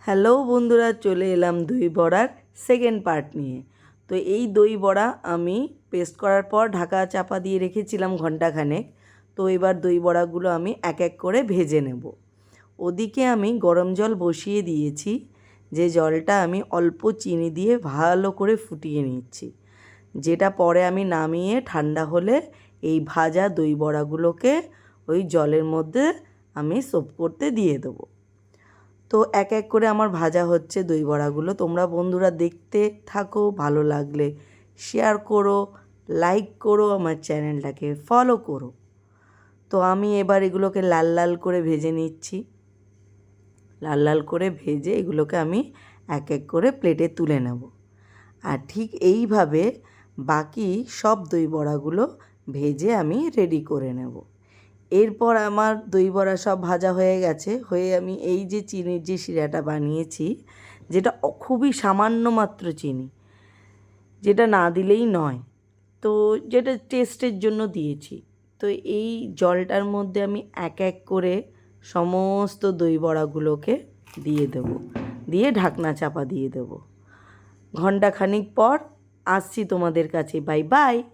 Hello বন্ধুরা, চলে এলাম দই বড়ার সেকেন্ড পার্ট নিয়ে। তো এই দই বড়া আমি পেস্ট করার পর ঢাকা চাপা দিয়ে রেখেছিলাম ঘন্টাখানেক। তো এবার দই বড়াগুলো আমি এক এক করে ভেজে নেব। ওদিকে আমি গরম জল বসিয়ে দিয়েছি, যে জলটা আমি অল্প চিনি দিয়ে ভালো করে ফুটিয়ে নিচ্ছি, যেটা পরে আমি নামিয়ে ঠান্ডা হলে এই ভাজা দই বড়াগুলোকে ওই জলের মধ্যে আমি সোপ করতে দিয়ে দেবো। তো এক এক করে আমার ভাজা হচ্ছে দই বড়াগুলো। তোমরা বন্ধুরা দেখতে থাকো, ভালো লাগলে শেয়ার করো, লাইক করো, আমার চ্যানেলটাকে ফলো করো। তো আমি এবার এগুলোকে লাল লাল করে ভেজে নিচ্ছি। লাল লাল করে ভেজে এগুলোকে আমি এক এক করে প্লেটে তুলে নেব। আর ঠিক এইভাবে বাকি সব দই বড়াগুলো ভেজে আমি রেডি করে নেব। এরপর আমার দই বড়া সব ভাজা হয়ে গেছে, হয়ে আমি এই যে চিনির যে শিরাটা বানিয়েছি, যেটা খুবই সামান্য মাত্র চিনি, যেটা না দিলেই নয়, তো যেটা টেস্টের জন্য দিয়েছি। তো এই জলটার মধ্যে আমি এক এক করে সমস্ত দই বড়াগুলোকে দিয়ে দেবো, দিয়ে ঢাকনা চাপা দিয়ে দেবো। ঘন্টাখানিক পর আসছি তোমাদের কাছে। Bye bye.